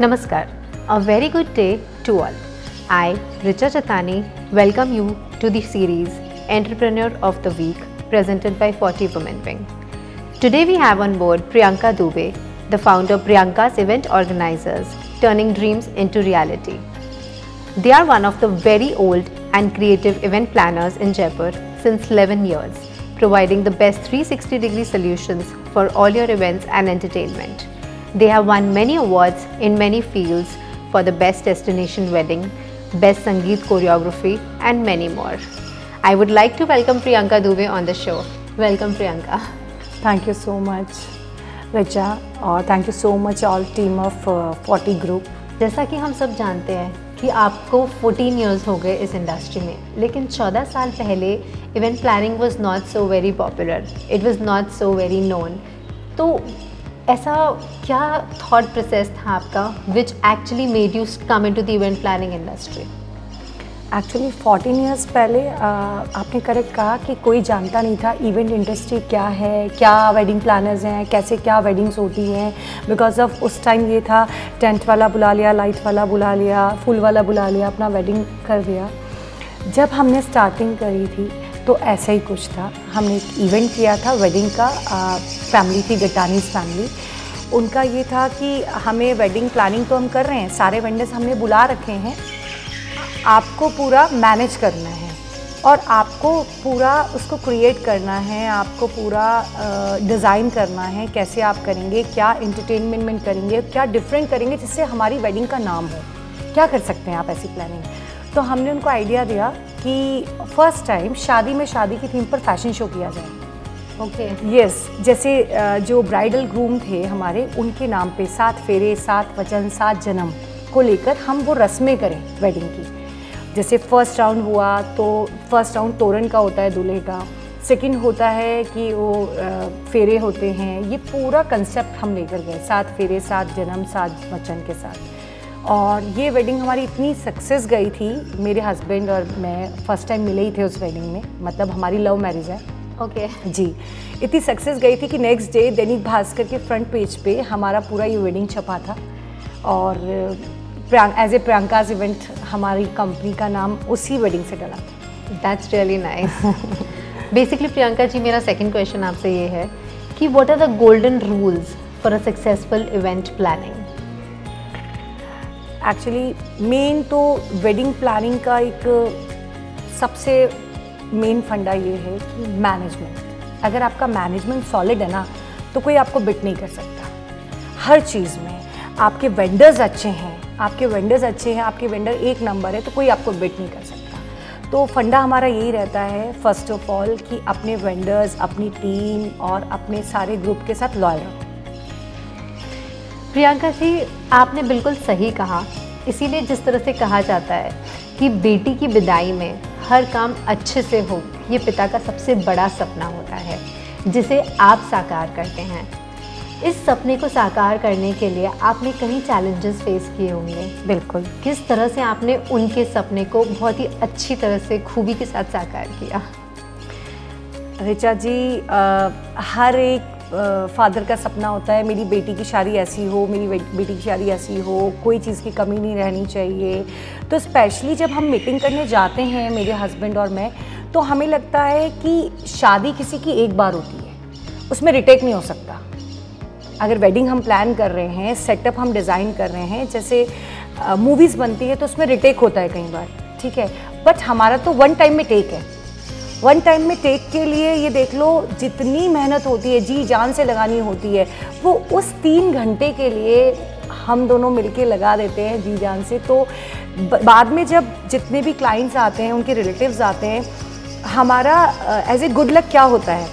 Namaskar. A very good day to all. I, Richa Chatani, welcome you to the series Entrepreneur of the Week presented by 40 Women Wing. Today we have on board Priyanka Dubey, the founder of Priyanka's Event Organizers, turning dreams into reality. They are one of the very old and creative event planners in Jaipur since 11 years, providing the best 360-degree solutions for all your events and entertainment. They have won many awards in many fields for the best destination wedding, best Sangeet choreography and many more. I would like to welcome Priyanka Dubey on the show. Welcome Priyanka. Thank you so much Richa और thank you so much all team of 40 group. जैसा कि हम सब जानते हैं कि आपको 14 years हो गए इस इंडस्ट्री में, लेकिन 14 साल पहले event planning was not so very popular, it was not so very known. तो ऐसा क्या थॉट प्रोसेस था आपका which actually made you come into the event planning industry? Actually 14 years पहले आपने करेक्ट कहा कि कोई जानता नहीं था इवेंट इंडस्ट्री क्या है, क्या वेडिंग प्लानर्स हैं, कैसे क्या वेडिंग्स होती हैं. बिकॉज ऑफ उस टाइम ये था टेंट वाला बुला लिया, लाइट वाला बुला लिया, फूल वाला बुला लिया, अपना वेडिंग कर दिया. जब हमने स्टार्टिंग करी थी तो ऐसा ही कुछ था. हमने एक इवेंट किया था वेडिंग का. फैमिली थी गटानीज फैमिली. उनका ये था कि हमें वेडिंग प्लानिंग तो हम कर रहे हैं, सारे वेंडर्स हमने बुला रखे हैं, आपको पूरा मैनेज करना है और आपको पूरा उसको क्रिएट करना है, आपको पूरा डिज़ाइन करना है, कैसे आप करेंगे, क्या एंटरटेनमेंट करेंगे, क्या डिफरेंट करेंगे जिससे हमारी वेडिंग का नाम हो, क्या कर सकते हैं आप ऐसी प्लानिंग. तो हमने उनको आइडिया दिया कि फर्स्ट टाइम शादी में शादी की थीम पर फैशन शो किया जाए. ओके. यस, जैसे जो ब्राइडल ग्रूम थे हमारे, उनके नाम पे 7 फेरे, 7 वचन, 7 जन्म को लेकर हम वो रस्में करें वेडिंग की. जैसे फर्स्ट राउंड हुआ तो फर्स्ट राउंड तोरण का होता है दूल्हे का, सेकंड होता है कि वो फेरे होते हैं. ये पूरा कंसेप्ट हम लेकर गए, 7 फेरे, 7 जन्म, 7 वचन के साथ. और ये वेडिंग हमारी इतनी सक्सेस गई थी, मेरे हस्बैंड और मैं फर्स्ट टाइम मिले ही थे उस वेडिंग में, मतलब हमारी लव मैरिज है. ओके. जी, इतनी सक्सेस गई थी कि नेक्स्ट डे दैनिक भास्कर के फ्रंट पेज पे हमारा पूरा ये वेडिंग छपा था. और एज ए प्रियंकाज इवेंट हमारी कंपनी का नाम उसी वेडिंग से डला था. That's really nice. Basically Priyanka ji, मेरा सेकंड क्वेश्चन आपसे ये है कि what are the golden rules for a successful event planning? Actually main तो वेडिंग प्लानिंग का एक सबसे मेन फंडा ये है कि मैनेजमेंट. अगर आपका मैनेजमेंट सॉलिड है ना तो कोई आपको बिट नहीं कर सकता. हर चीज़ में आपके वेंडर्स अच्छे हैं, आपके वेंडर एक नंबर है तो कोई आपको बिट नहीं कर सकता. तो फंडा हमारा यही रहता है फर्स्ट ऑफ ऑल कि अपने वेंडर्स, अपनी टीम और अपने सारे ग्रुप के साथ लॉयल रहो. प्रियंका जी, आपने बिल्कुल सही कहा. इसीलिए जिस तरह से कहा जाता है कि बेटी की विदाई में हर काम अच्छे से हो, ये पिता का सबसे बड़ा सपना होता है जिसे आप साकार करते हैं. इस सपने को साकार करने के लिए आपने कई चैलेंजेस फेस किए होंगे. बिल्कुल. किस तरह से आपने उनके सपने को बहुत ही अच्छी तरह से खूबी के साथ साकार किया? रिचा जी, हर एक फादर का सपना होता है मेरी बेटी की शादी ऐसी हो, मेरी बेटी की शादी ऐसी हो, कोई चीज़ की कमी नहीं रहनी चाहिए. तो स्पेशली जब हम मीटिंग करने जाते हैं मेरे हस्बैंड और मैं, तो हमें लगता है कि शादी किसी की एक बार होती है, उसमें रिटेक नहीं हो सकता. अगर वेडिंग हम प्लान कर रहे हैं, सेटअप हम डिज़ाइन कर रहे हैं, जैसे मूवीज़ बनती है तो उसमें रिटेक होता है कई बार, ठीक है, बट हमारा तो वन टाइम में टेक है. वन टाइम में टेक के लिए ये देख लो जितनी मेहनत होती है, जी जान से लगानी होती है, वो उस 3 घंटे के लिए हम दोनों मिलके लगा देते हैं जी जान से. तो बाद में जब जितने भी क्लाइंट्स आते हैं, उनके रिलेटिव्स आते हैं, हमारा एज ए गुड लक क्या होता है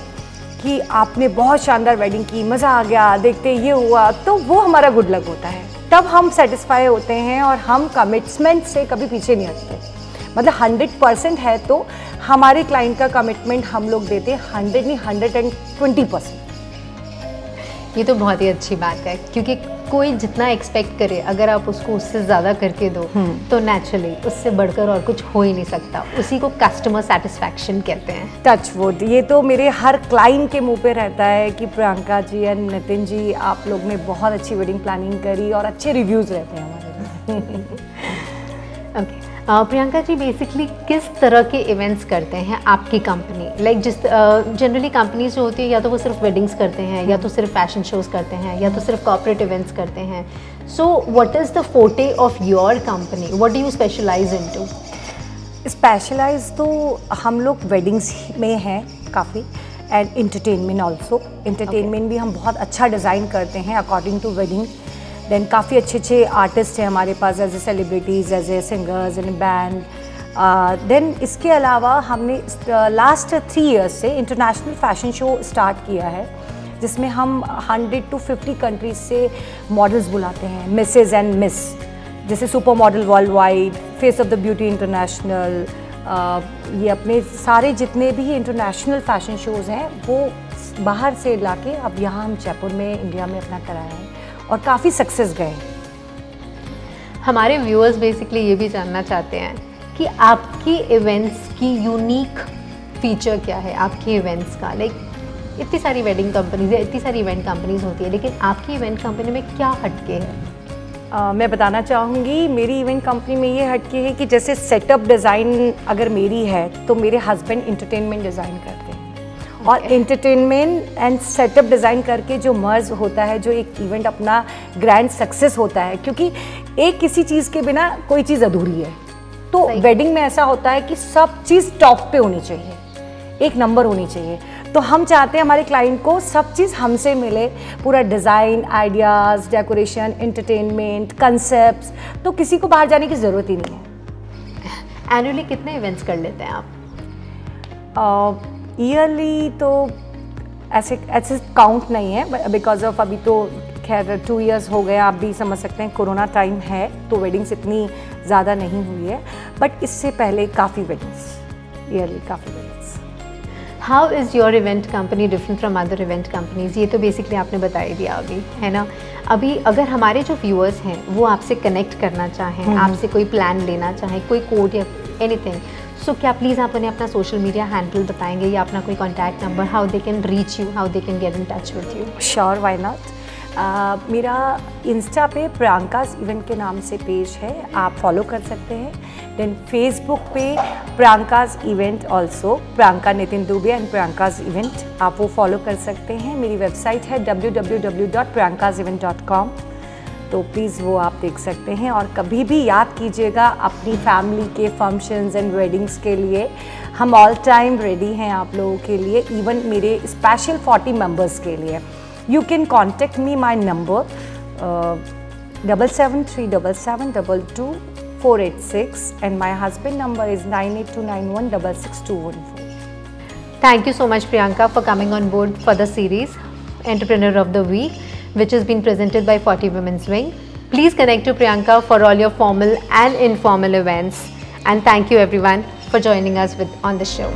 कि आपने बहुत शानदार वेडिंग की, मज़ा आ गया, देखते ये हुआ, तो वो हमारा गुड लक होता है. तब हम सेटिस्फाई होते हैं और हम कमिटमेंट से कभी पीछे नहीं हटते. मतलब 100% है तो हमारे क्लाइंट का कमिटमेंट हम लोग देते हैं 100 नहीं 120%. ये तो बहुत ही अच्छी बात है क्योंकि कोई जितना एक्सपेक्ट करे अगर आप उसको उससे ज़्यादा करके दो तो नेचुरली उससे बढ़कर और कुछ हो ही नहीं सकता। उसी को कस्टमर सेटिस्फैक्शन कहते हैं। टच वुड, ये तो मेरे हर क्लाइंट के मुंह पे रहता है कि प्रियंका जी एंड नितिन जी, आप लोग ने बहुत अच्छी वेडिंग प्लानिंग करी और अच्छे रिव्यूज़ रहते हैं हमारे। ओके प्रियंका जी, बेसिकली किस तरह के इवेंट्स करते हैं आपकी कंपनी? लाइक जिस जनरली कंपनीज जो होती है या तो वो सिर्फ वेडिंग्स करते हैं या तो सिर्फ फैशन शोज़ करते हैं या तो सिर्फ कॉर्पोरेट इवेंट्स करते हैं। So what is the forte of your company? What do you specialize into? Specialize तो हम लोग वेडिंग्स में हैं काफ़ी, एंड एंटरटेनमेंट ऑल्सो। एंटरटेनमेंट भी हम बहुत अच्छा डिज़ाइन करते हैं अकॉर्डिंग टू वेडिंग। देन काफ़ी अच्छे अच्छे आर्टिस्ट हैं हमारे पास, as a celebrities, as a singers and band. Then इसके अलावा हमने लास्ट 3 ईयर्स से इंटरनेशनल फैशन शो स्टार्ट किया है, जिसमें हम 100 to 50 कंट्रीज से मॉडल्स बुलाते हैं, मिसेज एंड मिस, जैसे super model world wide, face of the beauty international. ये अपने सारे जितने भी इंटरनेशनल फैशन शोज़ हैं वो बाहर से लाके अब यहाँ हम जयपुर में इंडिया में अपना कराया है और काफ़ी सक्सेस गए। हमारे व्यूअर्स बेसिकली ये भी जानना चाहते हैं कि आपकी इवेंट्स की यूनिक फीचर क्या है आपके इवेंट्स का? लाइक इतनी सारी वेडिंग कंपनीज है, इतनी सारी इवेंट कंपनीज होती है, लेकिन आपकी इवेंट कंपनी में क्या हटके है? मैं बताना चाहूँगी, मेरी इवेंट कंपनी में ये हटके है कि जैसे सेटअप डिज़ाइन अगर मेरी है तो मेरे हस्बैंड एंटरटेनमेंट डिज़ाइन करते हैं। और एंटरटेनमेंट एंड सेटअप डिज़ाइन करके जो मर्ज होता है, जो एक इवेंट अपना ग्रैंड सक्सेस होता है, क्योंकि एक किसी चीज़ के बिना कोई चीज़ अधूरी है। तो वेडिंग में ऐसा होता है कि सब चीज़ टॉप पे होनी चाहिए, एक नंबर होनी चाहिए। तो हम चाहते हैं हमारे क्लाइंट को सब चीज़ हमसे मिले, पूरा design, ideas, decoration, entertainment, concepts, तो किसी को बाहर जाने की ज़रूरत ही नहीं है। एनुअली कितने इवेंट्स कर लेते हैं आप? ईयरली तो ऐसे काउंट नहीं है, बिकॉज ऑफ अभी तो खैर 2 इयर्स हो गए, आप भी समझ सकते हैं कोरोना टाइम है तो वेडिंग्स इतनी ज़्यादा नहीं हुई है, बट इससे पहले काफ़ी वेडिंग्स, ईयरली काफ़ी weddings. How is your event company different from other event companies? ये तो बेसिकली आपने बता ही दिया अभी, है ना। अभी अगर हमारे जो व्यूअर्स हैं वो आपसे कनेक्ट करना चाहें, आपसे कोई प्लान लेना चाहें, कोई कोड या एनीथिंग, सो क्या प्लीज़ आप उन्हें अपना सोशल मीडिया हैंडल बताएंगे या अपना कोई contact number, how they can reach you, how they can get in touch with you? Sure, why not. मेरा इंस्टा पे प्रियंकाज़ इवेंट के नाम से पेज है, आप फॉलो कर सकते हैं। देन फेसबुक पे Priyanka's event also, Priyanka Nitin Dubey and Priyanka's event, आप वो फॉलो कर सकते हैं। मेरी वेबसाइट है www.priyankazevent.com, तो प्लीज़ वो आप देख सकते हैं। और कभी भी याद कीजिएगा अपनी फैमिली के फंक्शंस एंड वेडिंग्स के लिए हम ऑल टाइम रेडी हैं आप लोगों के लिए, इवन मेरे स्पेशल 40 मेंबर्स के लिए। You can contact me, my number 7737722486 and my husband number is 9829166214. Thank you so much Priyanka for coming on board for the series Entrepreneur of the Week, which has been presented by 40 Women's Wing. Please connect to Priyanka for all your formal and informal events, and thank you everyone for joining us on the show.